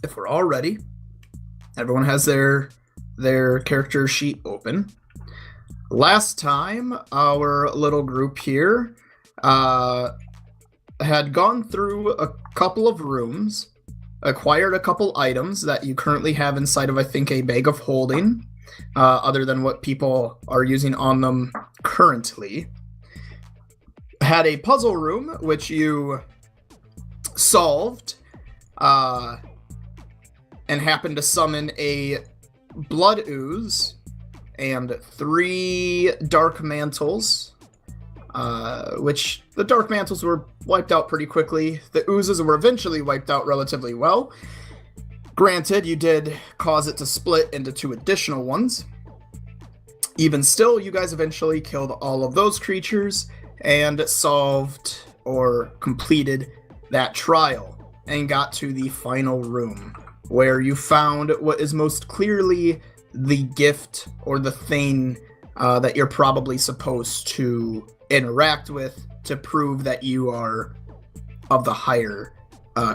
if we're all ready, everyone has their character sheet open. Last time, our little group here had gone through a couple of rooms, acquired a couple items that you currently have inside of, I think, a bag of holding, other than what people are using on them currently. Had a puzzle room, which you solved, and happened to summon a blood ooze and 3 dark mantles, which the dark mantles were wiped out pretty quickly. The oozes were eventually wiped out relatively well. Granted, you did cause it to split into 2 additional ones. Even still, you guys eventually killed all of those creatures and solved or completed that trial and got to the final room, where you found what is most clearly the gift or the thing that you're probably supposed to interact with to prove that you are of the higher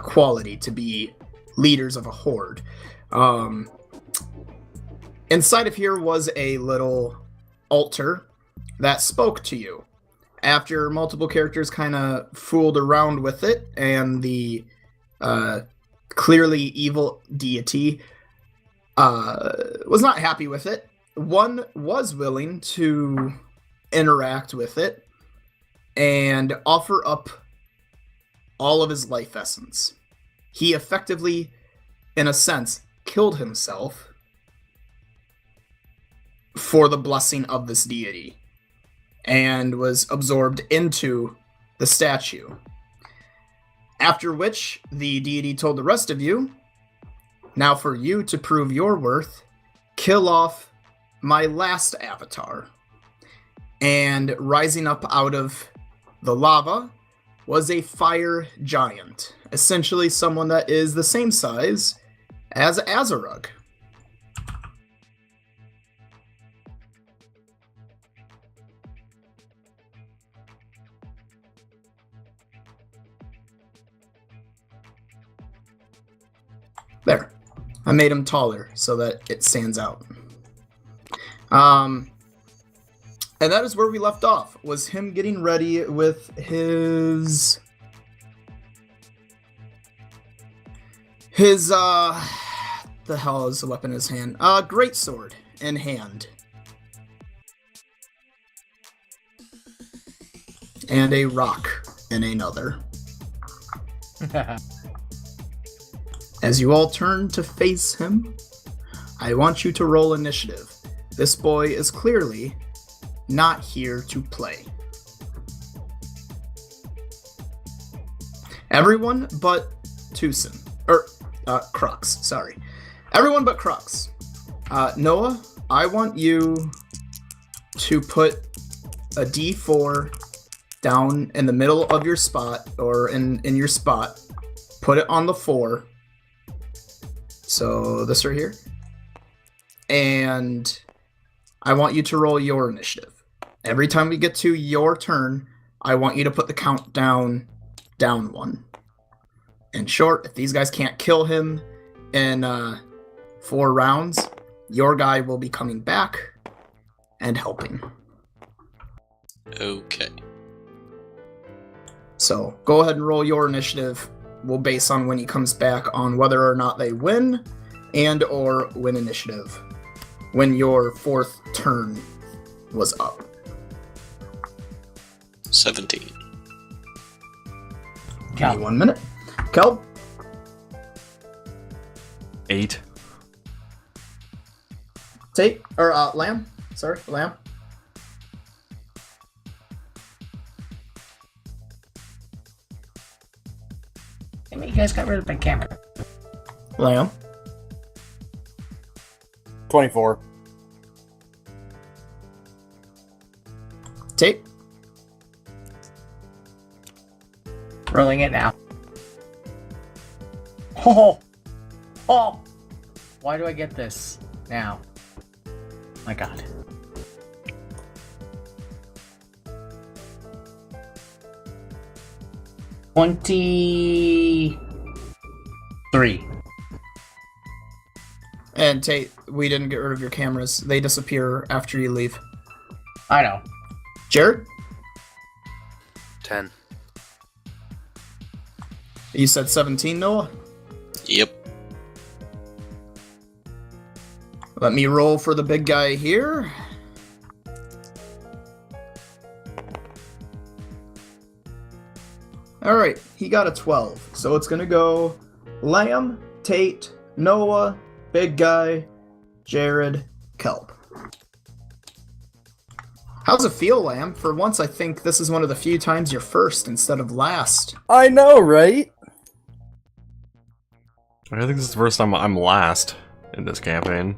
quality to be leaders of a horde. Inside of here was a little altar that spoke to you. After multiple characters kind of fooled around with it, and the clearly evil deity was not happy with it, one was willing to interact with it and offer up all of his life essence. He effectively, in a sense, killed himself for the blessing of this deity and was absorbed into the statue. After which, the deity told the rest of you, now for you to prove your worth, kill off my last avatar. And rising up out of the lava was a fire giant, essentially someone that is the same size as Azarug. There. I made him taller so that it stands out. And that is where we left off, was him getting ready with his the hell is the weapon in his hand? Greatsword in hand. And a rock in another. As you all turn to face him, I want you to roll initiative. This boy is clearly not here to play. Everyone but Tucson. Crux, sorry. Everyone but Crux. Noah, I want you to put a D4 down in the middle of your spot, or in your spot. Put it on the 4. So this right here. And I want you to roll your initiative. Every time we get to your turn, I want you to put the countdown down 1. In short, if these guys can't kill him in 4 rounds, your guy will be coming back and helping. Okay. So go ahead and roll your initiative. We'll base on when he comes back on whether or not they win and or win initiative when your 4th turn was up. 17. Give me 1 minute. Kelb? 8. Tate? Or Lamb? Sorry, Lamb. I mean, you guys got rid of my camera. Lamb. 24. Tate? Rolling it now. Oh! Oh! Why do I get this now? My god. $23. And Tate, we didn't get rid of your cameras. They disappear after you leave. I know. Jared? 10. You said 17, Noah? Yep. Let me roll for the big guy here. Alright, he got a 12. So it's gonna go Lamb, Tate, Noah, big guy, Jared, Kelp. How's it feel, Lamb? For once, I think this is one of the few times you're first instead of last. I know, right? I think this is the first time I'm last in this campaign.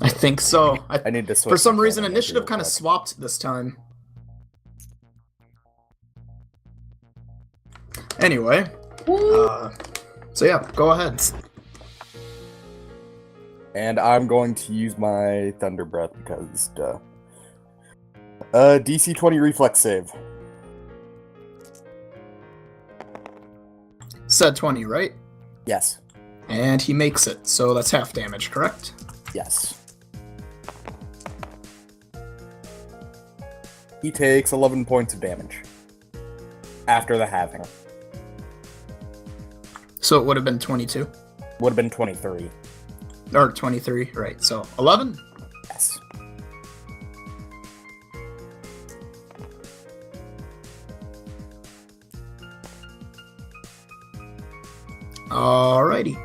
I think so. I need to switch For some my reason, camera initiative real kind of quick. swapped this time. Anyway, so yeah, go ahead. And I'm going to use my Thunder Breath because, duh. DC 20 reflex save. Said 20, right? Yes. And he makes it, so that's half damage, correct? Yes. He takes 11 points of damage. After the halving. So it would have been 22. Would have been 23. Or 23, right. So 11? Yes. Alrighty.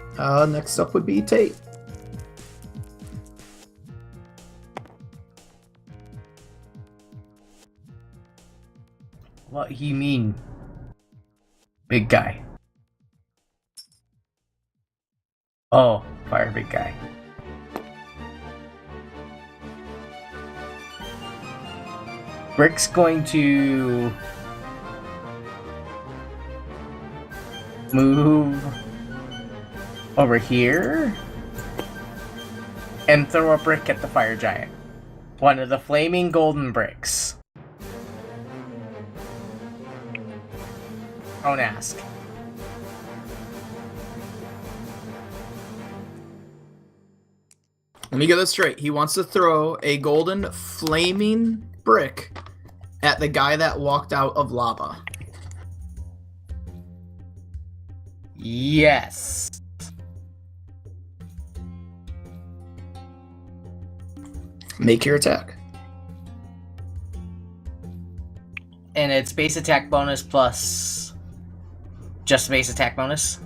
Next up would be Tate. What you mean, big guy? Oh, fire big guy. Brick's going to move over here and throw a brick at the fire giant. One of the flaming golden bricks. Don't ask. Let me get this straight. He wants to throw a golden flaming brick at the guy that walked out of lava. Yes. Make your attack. And it's base attack bonus plus just base attack bonus.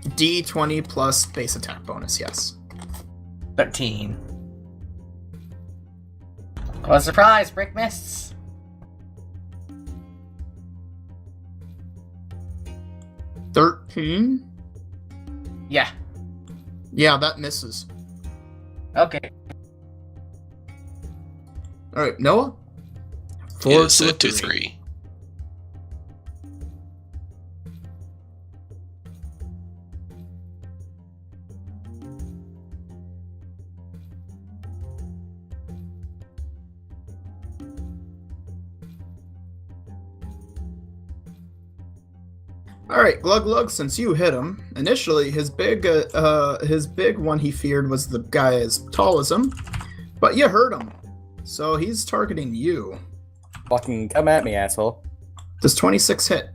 D20 plus base attack bonus, yes. 13. What a surprise, brick mists. $13? Yeah. Yeah, that misses. Okay. Alright, Noah? It's a 2-3. Alright, Glug Glug, since you hit him, initially his big one he feared was the guy as tall as him, but you hurt him. So he's targeting you. Fucking come at me, asshole. Does 26 hit?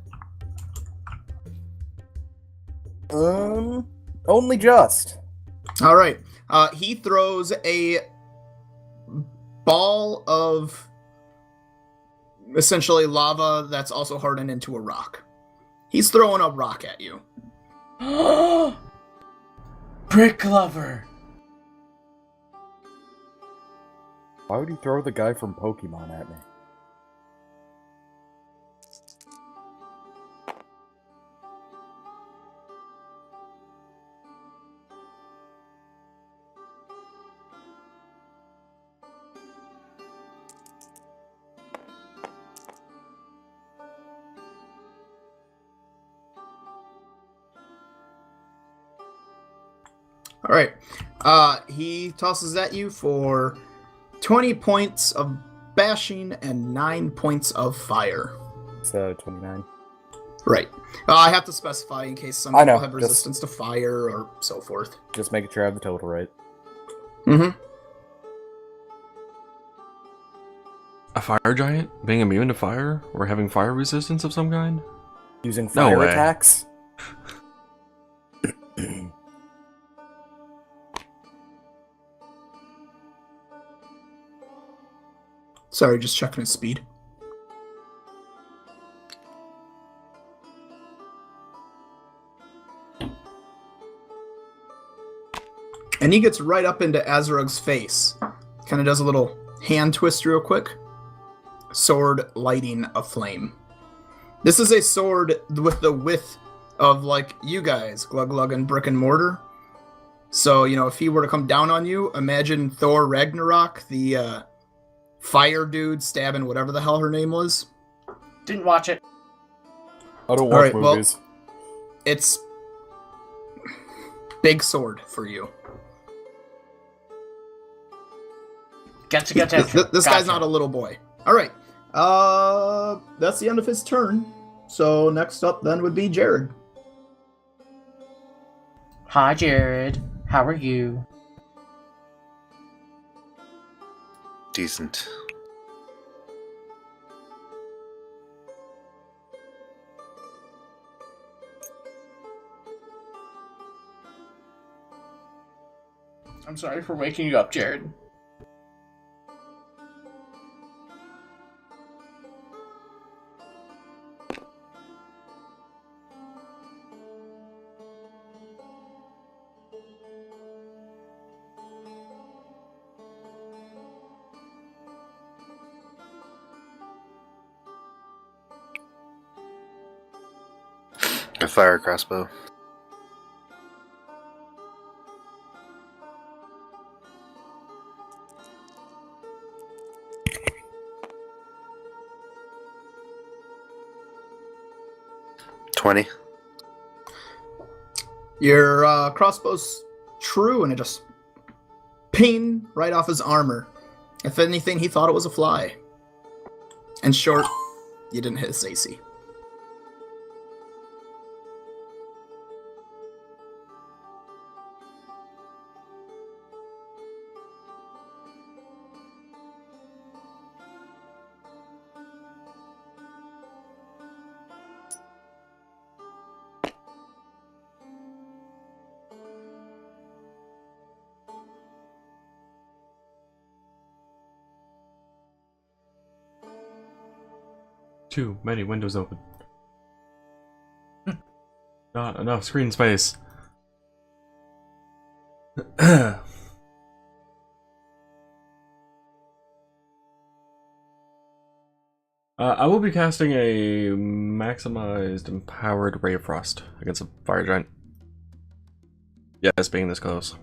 Only just. Alright. He throws a ball of essentially lava that's also hardened into a rock. He's throwing a rock at you. Brick lover. Why would he throw the guy from Pokemon at me? Alright. He tosses at you for 20 points of bashing and 9 points of fire. It's 29. Right. I have to specify in case some I know, people have just- resistance to fire or so forth. Just making sure I have the total right. Mm-hmm. A fire giant? Being immune to fire? Or having fire resistance of some kind? Using No fire way. attacks? Sorry, just checking his speed. And he gets right up into Azrog's face. Kind of does a little hand twist real quick. Sword lighting a flame. This is a sword with the width of, like, you guys, Glug Glug and Brick and Mortar. So, you know, if he were to come down on you, imagine Thor Ragnarok, the fire dude stabbing whatever the hell her name was. Didn't watch it. I don't watch Alright, well, movies. It's big sword for you. Gotcha. This guy's not a little boy. All right. That's the end of his turn. So next up then would be Jared. Hi, Jared. How are you? Decent. I'm sorry for waking you up, Jared. A fire crossbow. $20. Your crossbow's true, and it just ping right off his armor. If anything, he thought it was a fly. And short, you didn't hit his AC. Too many windows open. Not enough screen space. I will be casting a maximized empowered ray of frost against a fire giant. Yes, being this close.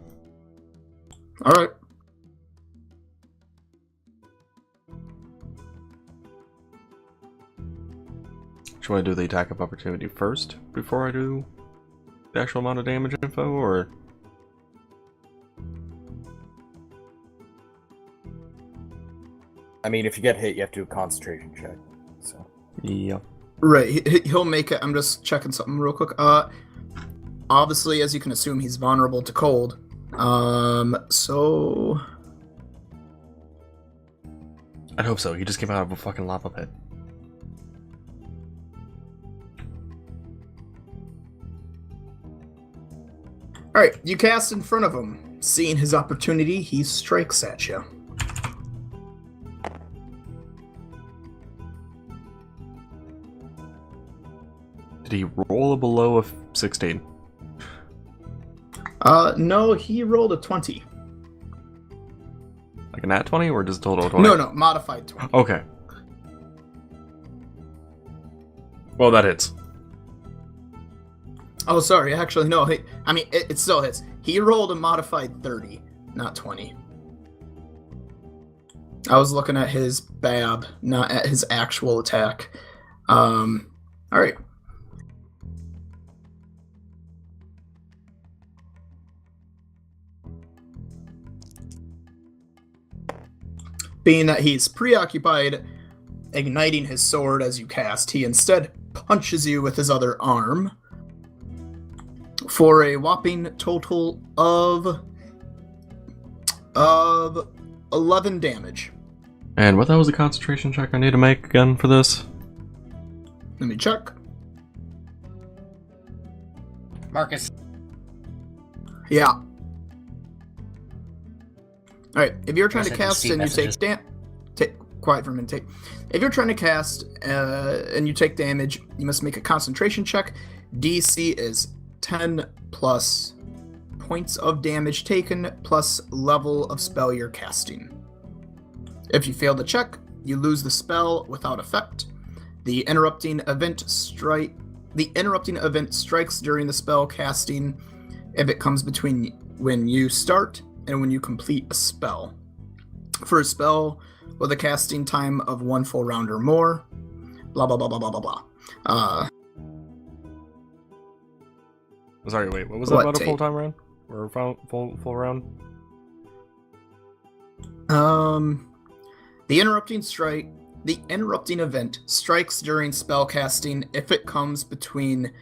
All right. Should I do the attack of opportunity first before I do the actual amount of damage info, or? I mean, if you get hit, you have to do a concentration check. So Yeah. Right, he'll make it. I'm just checking something real quick. Obviously, as you can assume, he's vulnerable to cold. So I'd hope so. He just came out of a fucking lava pit. all right, you cast in front of him. Seeing his opportunity, he strikes at you. Did he roll a below a 16? No, he rolled a 20. Like a nat 20, or just total 20? No, modified 20. Okay. Well, that hits. Oh, sorry, actually, no. It still hits. He rolled a modified 30, not 20. I was looking at his BAB, not at his actual attack. All right. Being that he's preoccupied igniting his sword as you cast, he instead punches you with his other arm for a whopping total of 11 damage. And what was the concentration check I need to make again for this? Let me check. Marcus. Yeah. Alright, if you're trying to Messages, cast see and you messages. take quiet for a minute. If you're trying to cast and you take damage, you must make a concentration check. DC is 10 plus points of damage taken plus level of spell you're casting. If you fail the check, you lose the spell without effect. The interrupting event strikes during the spell casting if it comes between when you start and when you complete a spell. For a spell with a casting time of 1 full round or more, blah blah blah blah blah blah blah. Sorry, wait, what was that What about a tape? full-time round? Or a full round? The interrupting event strikes during spell casting if it comes between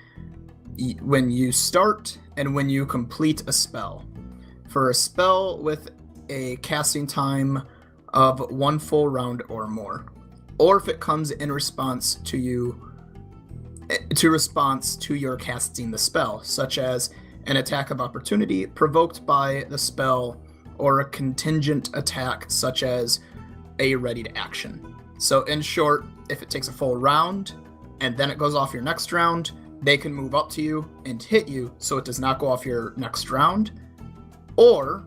when you start and when you complete a spell. For a spell with a casting time of 1 full round or more, or if it comes in response to your casting the spell, such as an attack of opportunity provoked by the spell, or a contingent attack such as a readied action. So in short, if it takes a full round and then it goes off your next round, they can move up to you and hit you so it does not go off your next round. Or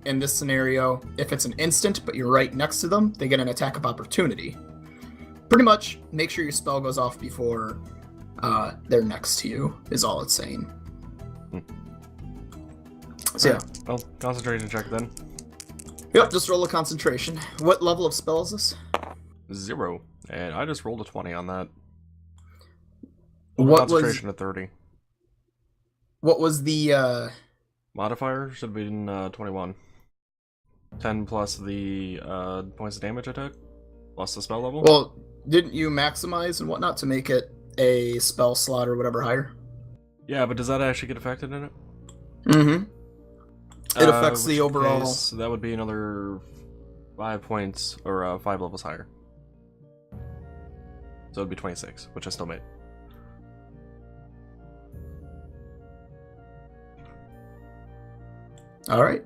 in this scenario, if it's an instant but you're right next to them, they get an attack of opportunity. Pretty much make sure your spell goes off before they're next to you is all it's saying. So yeah. Well, concentration check then. Yep, just roll a concentration. What level of spell is this? 0. And I just rolled a 20 on that. What Concentration at 30. What was the Modifier should have been 21. 10 plus the points of damage I took, plus the spell level. well, didn't you maximize and whatnot to make it a spell slot or whatever higher? Yeah, but does that actually get affected in it? Mm-hmm. It affects Which the overall. case, that would be another 5 points, or 5 levels higher. So it'd be 26, which I still made. Alright.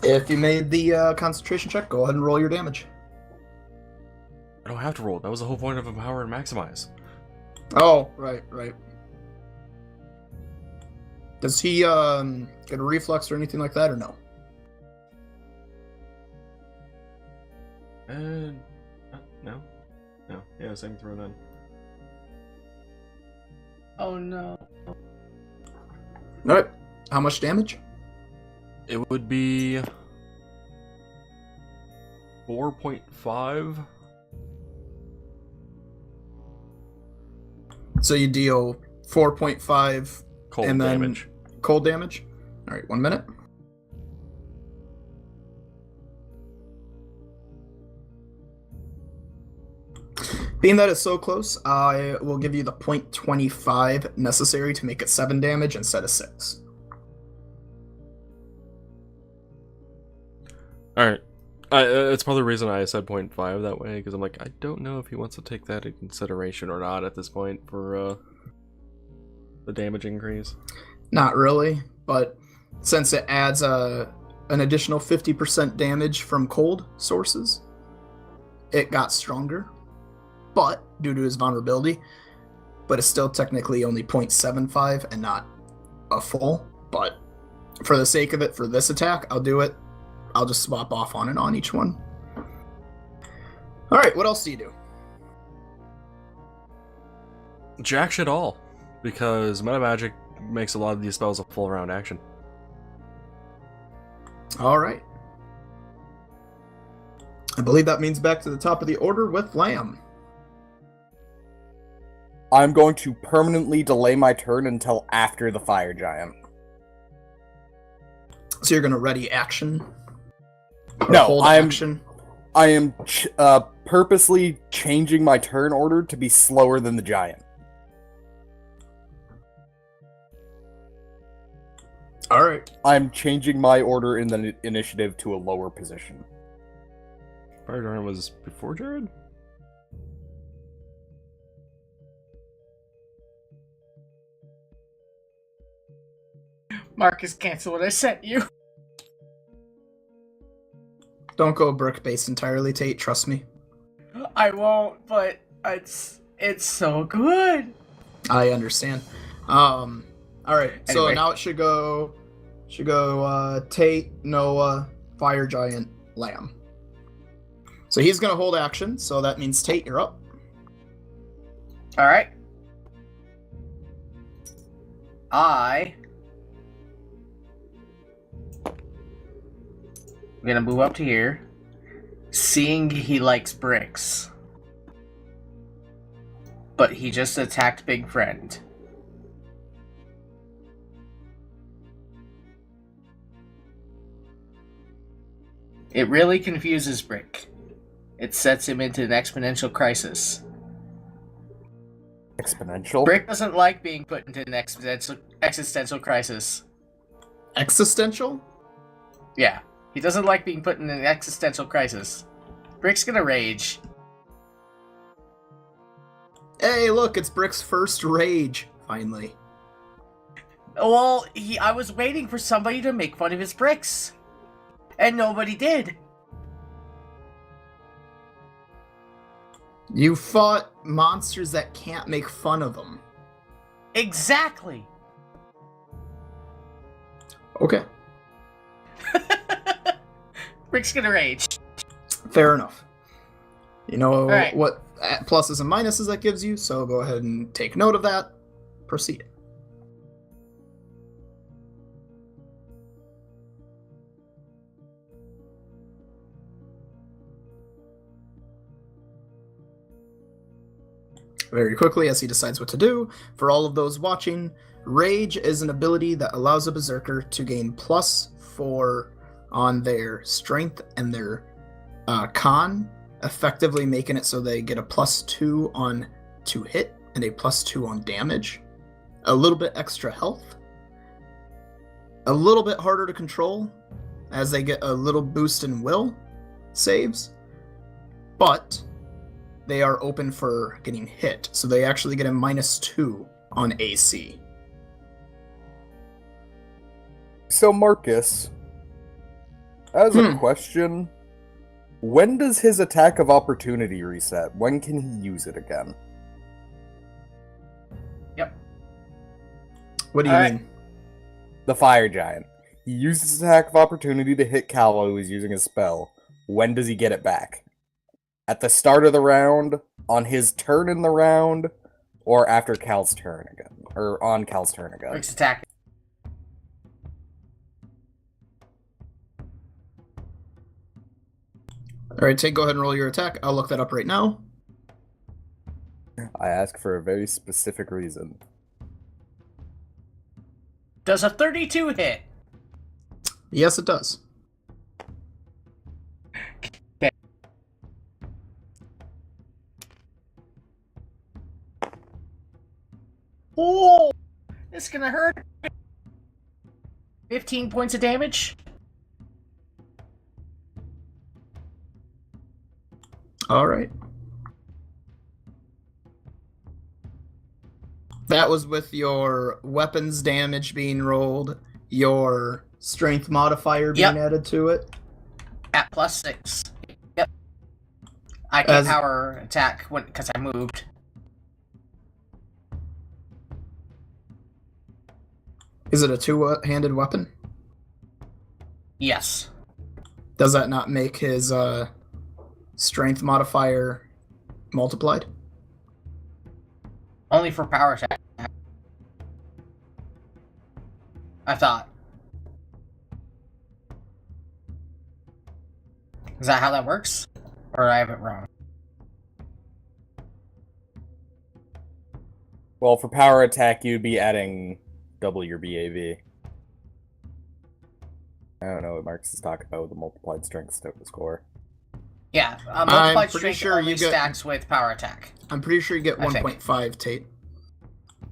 If you made the concentration check, go ahead and roll your damage. I don't have to roll. That was the whole point of Empower and Maximize. Oh, right. Does he get a reflex or anything like that, or no? No. Yeah, same throw then. Oh no. Alright. How much damage? It would be 4.5. So you deal 4.5 Cold and then damage. cold damage. Alright, 1 minute. Being that it's so close, I will give you the 0.25 necessary to make it 7 damage instead of 6. Alright. It's probably the reason I said 0.5 that way, because I'm like, I don't know if he wants to take that into consideration or not at this point for the damage increase. Not really, but since it adds an additional 50% damage from cold sources, it got stronger. But due to his vulnerability, but it's still technically only 0.75 and not a full. But for the sake of it, for this attack, I'll do it. I'll just swap off on and on each one. Alright, what else do you do? Jack shit all, because Meta Magic makes a lot of these spells a full round action. Alright. I believe that means back to the top of the order with Lamb. I'm going to permanently delay my turn until after the fire giant. So you're going to ready action? Or No, hold I'm- action? I am purposely changing my turn order to be slower than the giant. All right. I'm changing my order in the initiative to a lower position. Fire Giant was before Jared? Marcus, cancel what I sent you. Don't go brick based entirely, Tate. Trust me. I won't, but it's so good. I understand. All right. So Anyway. now it should go Tate, Noah, Fire Giant, Lamb. So he's gonna hold action. So that means Tate, you're up. All right. I'm gonna move up to here, seeing he likes bricks. But he just attacked Big Friend. It really confuses Brick. It sets him into an exponential crisis. Exponential? Brick doesn't like being put into an existential crisis. Existential? Yeah, he doesn't like being put in an existential crisis. Brick's gonna rage. Hey, look, it's Brick's first rage, finally. Well, I was waiting for somebody to make fun of his bricks. And nobody did. You fought monsters that can't make fun of them. Exactly. Okay, Brick's gonna rage. fair enough. You know Alright. what pluses and minuses that gives you, so go ahead and take note of that. Proceed. Very quickly, as he decides what to do, for all of those watching, Rage is an ability that allows a Berserker to gain +4 on their Strength and their Con, effectively making it so they get a +2 on to hit and a +2 on damage, a little bit extra health, a little bit harder to control as they get a little boost in will saves, but they are open for getting hit, so they actually get a -2 on AC. So, Marcus, as a question, when does his attack of opportunity reset? When can he use it again? What do you Alright. mean? The Fire Giant. He uses his attack of opportunity to hit Cal who is using his spell. When does he get it back? At the start of the round, on his turn in the round, or after Cal's turn again? Or on Cal's turn again? Brick's attack. Alright, Tate, go ahead and roll your attack. I'll look that up right now. I ask for a very specific reason. Does a 32 hit? Yes, it does. Oh! It's gonna hurt. 15 points of damage? Alright. That was with your weapons damage being rolled, your strength modifier being Yep. added to it. At +6. Yep. I can As- power attack because I moved. Is it a two-handed weapon? Yes. Does that not make his strength modifier multiplied? Only for power attack. I thought. Is that how that works? Or I have it wrong? Well, for power attack, you'd be adding double your BAV. I don't know what Marcus is talking about with the multiplied strength score. Yeah, I'm multiplied pretty strength sure only you get- stacks with power attack. I'm pretty sure you get I think. 1.5, Tate.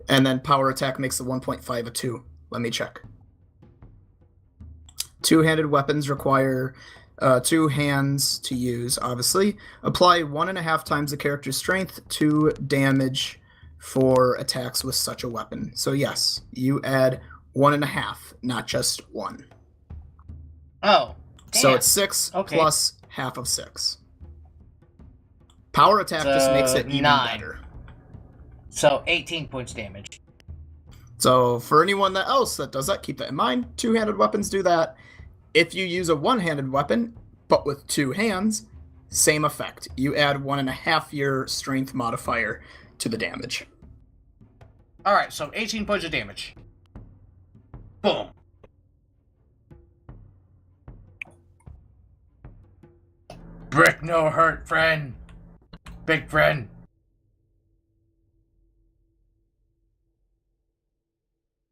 And then power attack makes the 1.5 a 2. Let me check. Two-handed weapons require 2 hands to use, obviously. Apply 1.5 times the character's strength to damage for attacks with such a weapon. So yes, you add 1.5, not just 1. Oh, damn. So it's 6 Okay. plus half of 6. Power attack just makes it even 9. better. So 18 points damage. So for anyone else that does that, keep that in mind. Two-handed weapons do that. If you use a one-handed weapon, but with 2 hands, same effect. You add 1.5 your strength modifier to the damage. Alright, so 18 points of damage. Boom. Brick no hurt, friend. Big friend.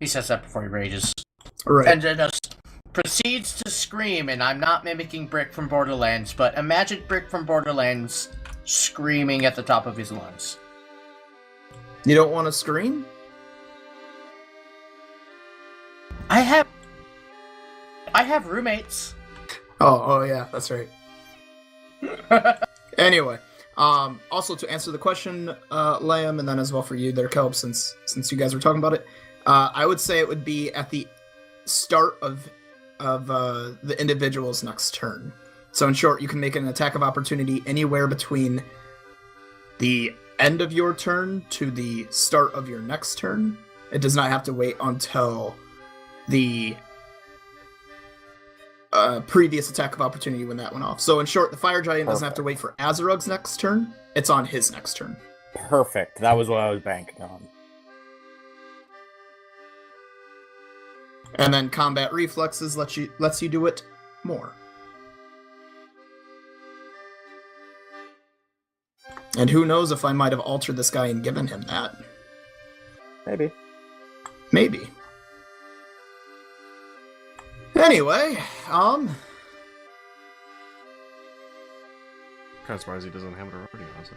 He says that before he rages. Right. And then just proceeds to scream, and I'm not mimicking Brick from Borderlands, but imagine Brick from Borderlands screaming at the top of his lungs. You don't want to scream? I have roommates. Oh yeah, that's right. Anyway, also to answer the question, Liam, and then as well for you there, Kelp, since you guys were talking about it, I would say it would be at the start of the individual's next turn. So in short, you can make an attack of opportunity anywhere between the end of your turn to the start of your next turn. It does not have to wait until the previous attack of opportunity when that went off. So in short, the Fire Giant doesn't have to wait for Azarug's next turn. It's on his next turn. Perfect. That was what I was banking on. And then combat reflexes lets you do it more. And who knows if I might have altered this guy and given him that. Maybe. Maybe. Anyway, Kind of surprised he doesn't have it already, honestly.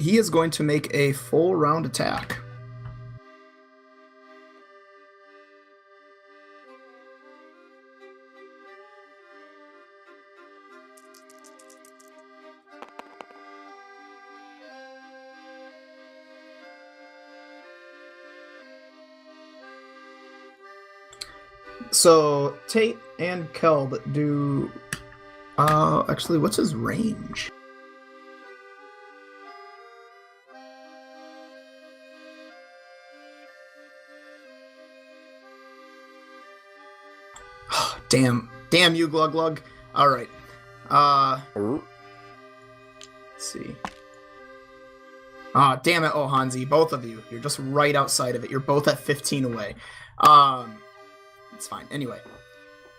he is going to make a full round attack. So Tate and Kelb do. Actually, what's his range? Damn you, Glug Glug. All right. Let's see. Damn it, Ohanzi, both of you. You're just right outside of it. You're both at 15 away. It's fine. Anyway,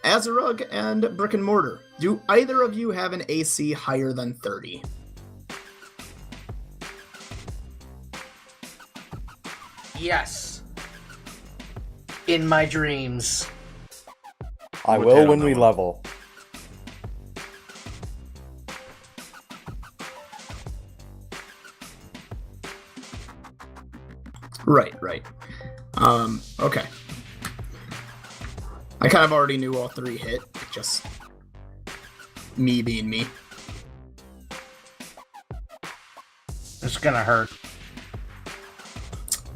Azarug and Brick and Mortar. Do either of you have an AC higher than 30? Yes. In my dreams. I With will that when on we that one. level. Right. Okay. I kind of already knew all three hit, just me being me. It's gonna hurt.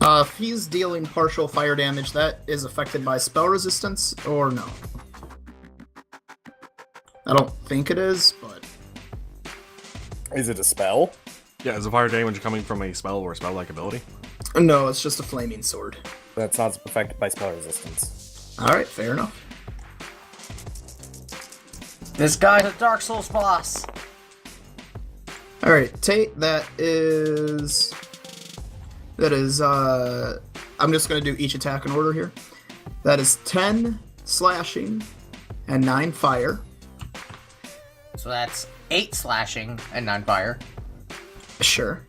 If he's dealing partial fire damage, that is affected by spell resistance, or no? I don't think it is, but... Is it a spell? Yeah, is the fire damage coming from a spell or spell-like ability? No, it's just a flaming sword. That's not affected by spell resistance. Alright, fair enough. This guy's a Dark Souls boss. Alright, Tate, that is, I'm just gonna do each attack in order here. That is 10 slashing and 9 fire. So that's 8 slashing and 9 fire. Sure.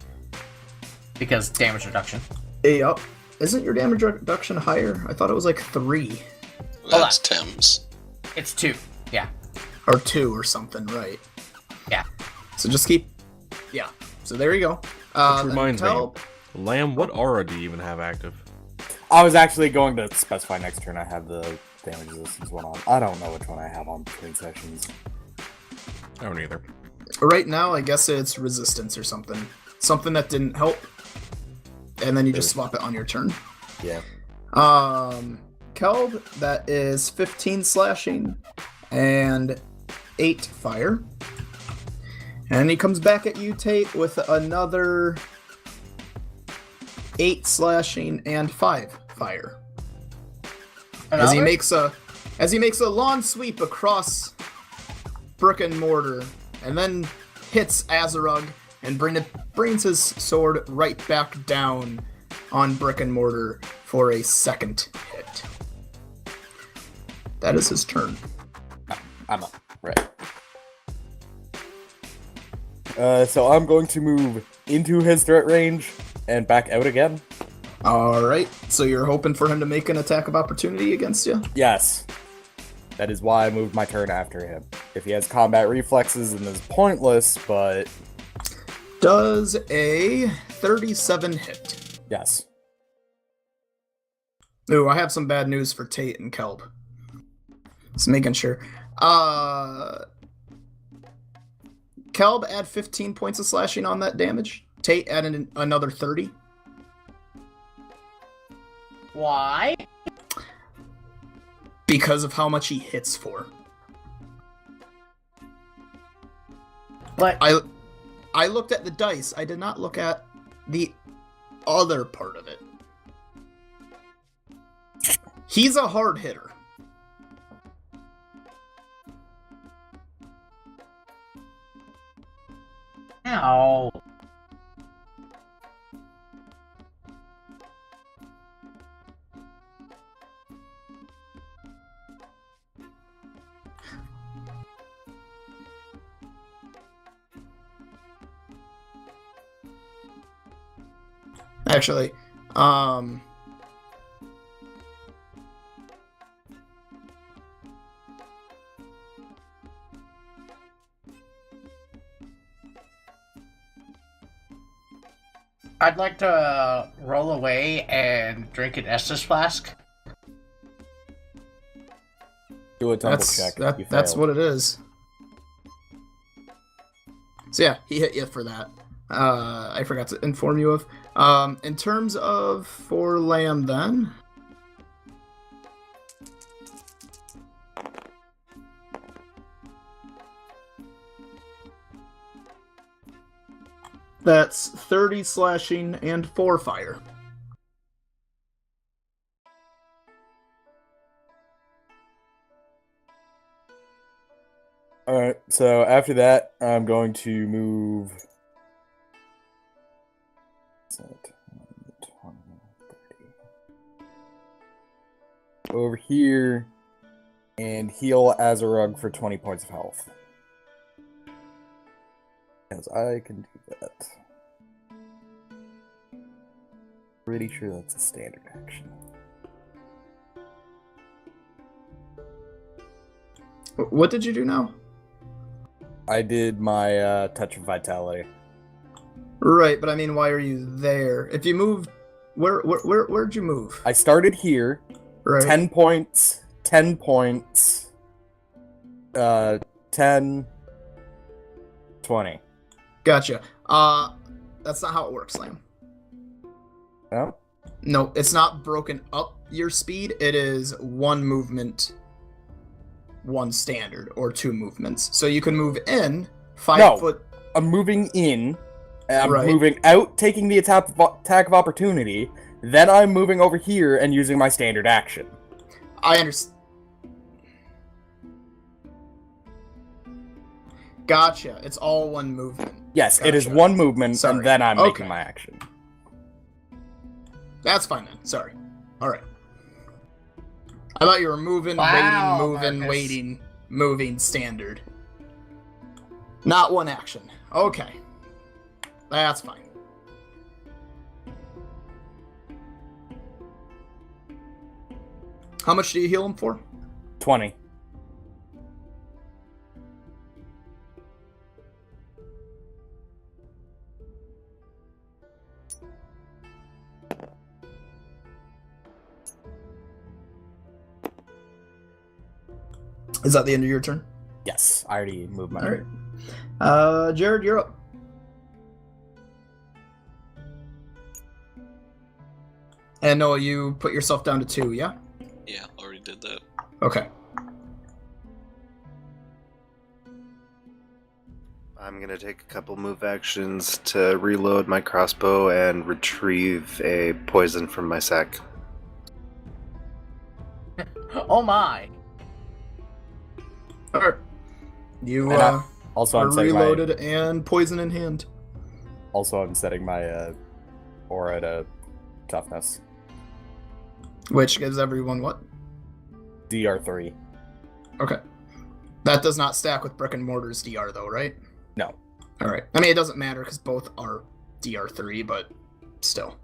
Because damage reduction. Yup. Isn't your damage reduction higher? I thought it was like 3. That's Tim's. It's 2. Yeah. Or 2 or something, right? Yeah. So just keep... Yeah. So there you go. Which then reminds me, Kel- Lamb, what aura do you even have active? I was actually going to specify next turn I have the damage resistance one on. I don't know which one I have on between sessions. I don't either. Right now, I guess it's resistance or something. Something that didn't help. And then you just swap it on your turn. Yeah. Kelb, that is 15 slashing and 8 fire. And he comes back at you, Tate, with another 8 slashing and 5 fire. As he makes a long sweep across brick and mortar, and then hits Azarug and brings his sword right back down on brick and mortar for a second hit. That is his turn. I'm up. Right. So I'm going to move into his threat range and back out again. Alright, so you're hoping for him to make an attack of opportunity against you? Yes. That is why I moved my turn after him. If he has combat reflexes, then it's pointless, but... Does a 37 hit. Yes. Ooh, I have some bad news for Tate and Kelb. Just making sure. Kelb, add 15 points of slashing on that damage. Tate, add another 30. Why? Because of how much he hits for. But I looked at the dice. I did not look at the other part of it. He's a hard hitter. ow. Actually, I'd like to roll away and drink an Estus flask. Do a tumble check. That's what it is. So yeah, he hit you for that. I forgot to inform you of. In terms of for Lamb, then. That's 30 slashing and 4 fire. Alright, so after that, I'm going to move... over here and heal Azarug for 20 points of health. As I can do that. Pretty sure that's a standard action. What did you do now? I did my touch of vitality. Right, but I mean, why are you there? If you moved, where'd you move? I started here. Right. 10 points. 10 points. 10. 20. Gotcha. That's not how it works, Lamb. Oh? No, it's not broken up your speed. It is one movement, one standard, or 2 movements. So you can move in 5 foot. I'm moving in. I'm Right. moving out, taking the attack of opportunity. Then I'm moving over here and using my standard action. I understand. Gotcha. It's all one movement. Yes, it is Gotcha. one movement, Sorry. and then I'm Okay. making my action. That's fine then. Sorry. All right. I thought you were moving, Wow, waiting, moving, Marcus. waiting, moving, standard. Not one action. Okay. That's fine. How much do you heal him for? 20. Is that the end of your turn? Yes, I already moved my All turn. right. Jared, you're up. And Noah, you put yourself down to 2, yeah? Yeah, already did that. Okay. I'm gonna take a couple move actions to reload my crossbow and retrieve a poison from my sack. Oh my! All right. You And also, are I'm setting reloaded and poison in hand. I'm setting my aura to toughness. Which gives everyone what? DR3. Okay. That does not stack with Brick and Mortar's DR, though, right? No. All right. I mean, it doesn't matter because both are DR3, but still.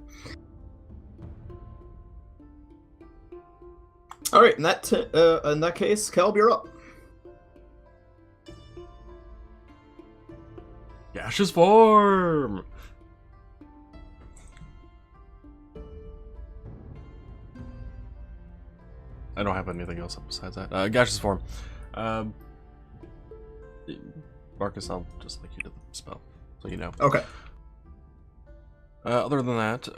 All right. In that case, Kelb, you're up. Gaseous form! I don't have anything else besides that. Gaseous form. Marcus, I'll just link you to the spell, so you know. Okay. Other than that,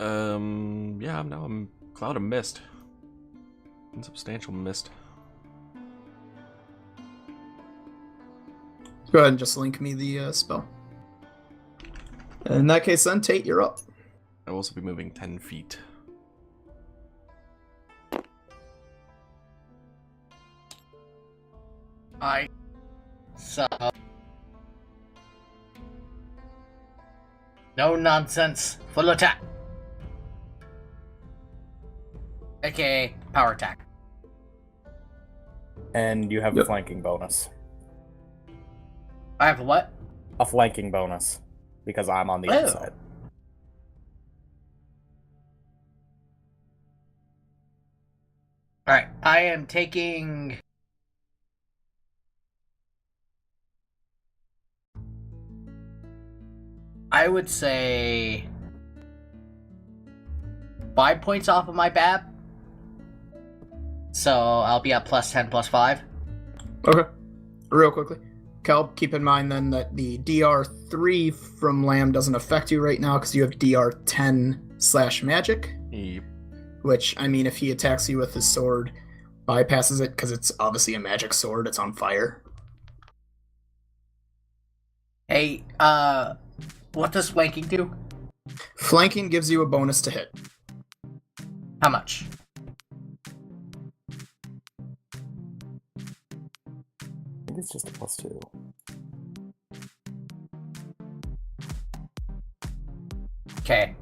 yeah, now I'm cloud of mist. Insubstantial mist. Go ahead and just link me the spell. In that case, then, Tate, you're up. I'll also be moving 10 feet. So... No nonsense. Full attack. AKA power attack. And you have a flanking bonus. I have what? A flanking bonus. Because I'm on the Oh. inside. Alright, I am taking... I would say... 5 points off of my BAB. So I'll be at plus 10, plus 5. Okay. Real quickly. Kelb, keep in mind then that the DR3 from Lamb doesn't affect you right now because you have DR10/magic. Yep. Which, I mean, if he attacks you with his sword, bypasses it because it's obviously a magic sword. It's on fire. Hey, what does flanking do? Flanking gives you a bonus to hit. How much? I think it's just a +2. Okay.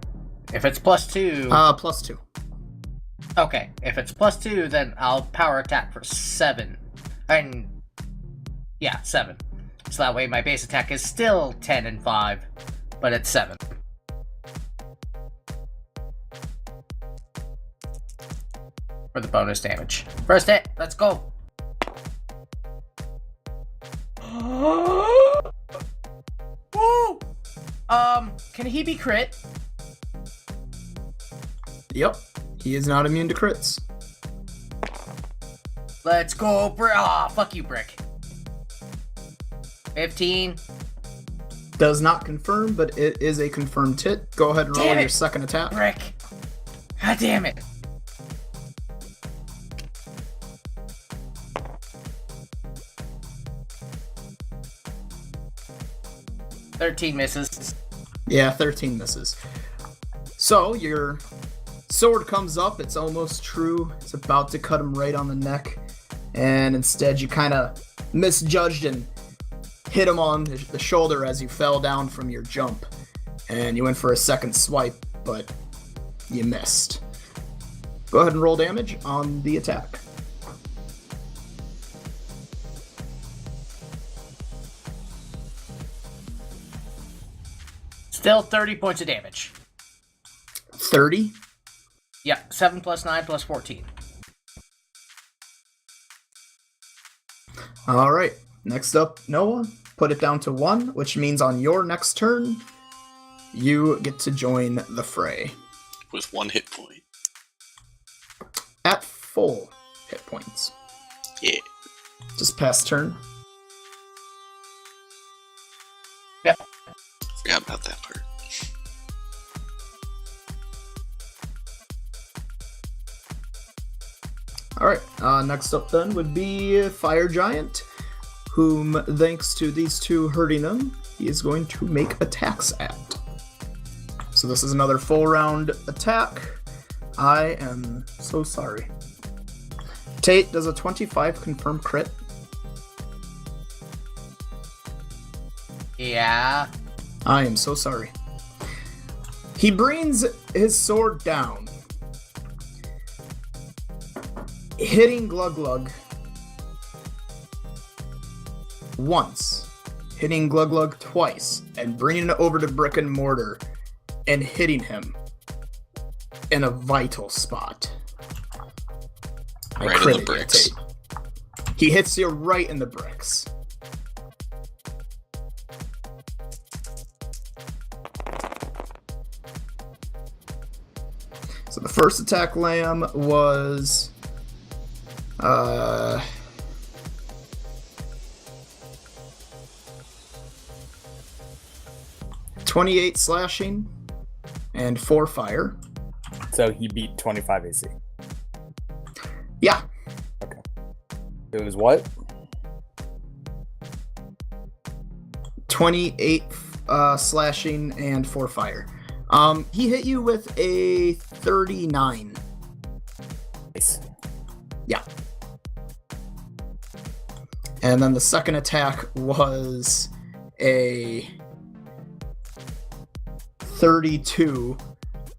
If it's plus 2... +2. Okay, if it's plus 2, then I'll power attack for 7. And... yeah, 7. So that way my base attack is still 10 and 5, but it's 7. For the bonus damage. First hit, let's go! Woo! Can he be crit? Yep. He is not immune to crits. Let's go, Brick! Aw, fuck you, Brick. 15. Does not confirm, but it is a confirmed hit. Go ahead and roll Damn it. your second attack. Brick! God damn it! "13 misses. Yeah, 13 misses. So, your sword comes up. It's almost true. It's about to cut him right on the neck. And instead, you kind of misjudged and hit him on the shoulder as you fell down from your jump. And you went for a second swipe, but you missed. Go ahead and roll damage on the attack. Still 30 points of damage. 30? Yeah, 7 plus 9 plus 14. All right. Next up, Noah. Put it down to 1, which means on your next turn, you get to join the fray. With 1 hit point. At full hit points. Yeah. Just pass turn. Forgot about that part. Alright, next up then would be Fire Giant, whom, thanks to these two hurting him, he is going to make attacks at. So this is another full round attack. I am so sorry. Tate, does a 25 confirm crit? Yeah. I am so sorry. He brings his sword down, hitting Glug Glug once, hitting Glug Glug twice, and bringing it over to Brick and Mortar and hitting him in a vital spot. I Right in crit the it, bricks. Tate. He hits you right in the bricks. So the first attack, Lamb, was 28 slashing and 4 fire. So he beat 25 AC. Yeah, It was what? 28 slashing and 4 fire. He hit you with a 39. Nice. Yeah. And then the second attack was a 32.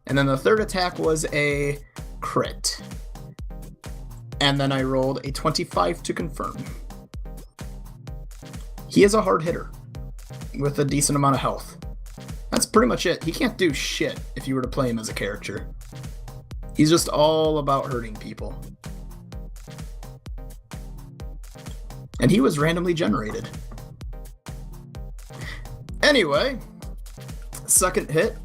And then the third attack was a crit. And then I rolled a 25 to confirm. He is a hard hitter with a decent amount of health. That's pretty much it. He can't do shit if you were to play him as a character. He's just all about hurting people. And he was randomly generated. Anyway, second hit.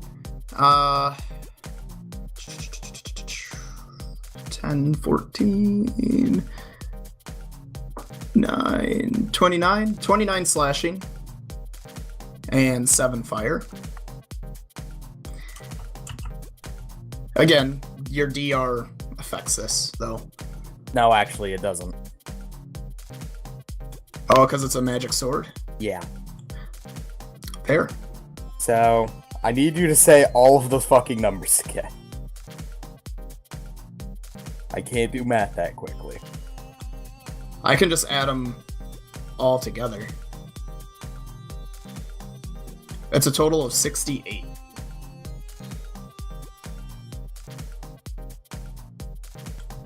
10, 14, 9, 29. 29 slashing. And 7 fire. Again, your DR affects this, though. No, actually, it doesn't. Oh, because it's a magic sword? Yeah. Fair. So, I need you to say all of the fucking numbers again. I can't do math that quickly. I can just add them all together. It's a total of 68.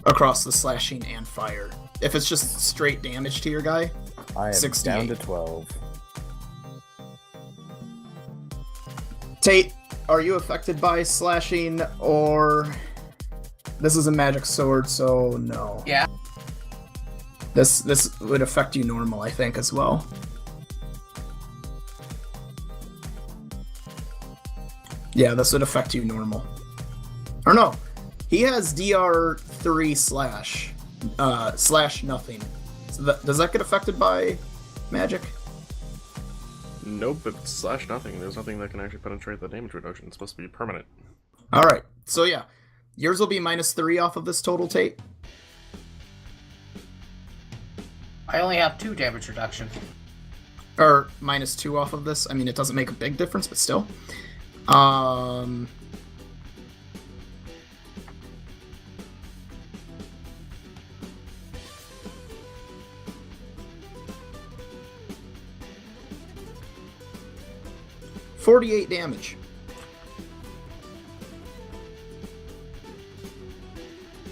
Across the slashing and fire. If it's just straight damage to your guy, I am 68. down to 12. Tate, are you affected by slashing, or... This is a magic sword, so no. Yeah. This would affect you normal, I think, as well. Yeah, this would affect you normal. Or no, he has DR3 slash nothing. So does that get affected by magic? Nope, it's slash nothing. There's nothing that can actually penetrate the damage reduction. It's supposed to be permanent. Alright, so yeah. Yours will be -3 off of this total, Tate. I only have 2 damage reduction. Or -2 off of this. I mean, it doesn't make a big difference, but still. 48 damage.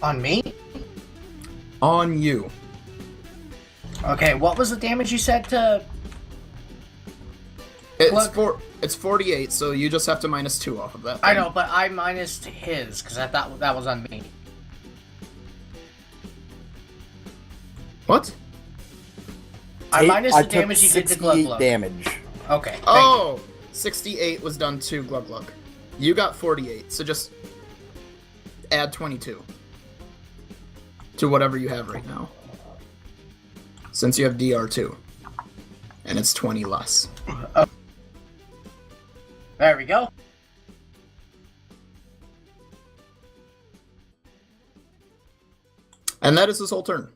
On me? On you. Okay, what was the damage you said to... It's 48, so you just have to -2 off of that. I know, but I minus his, because I thought that was on me. What? I minus I the damage took you did to Glug 68 Glug. damage. Okay, thank Oh! 68 was done to Glug Glug. You got 48, so just add 22 to whatever you have right now. since you have DR2. And it's 20 less. There we go. And that is his whole turn.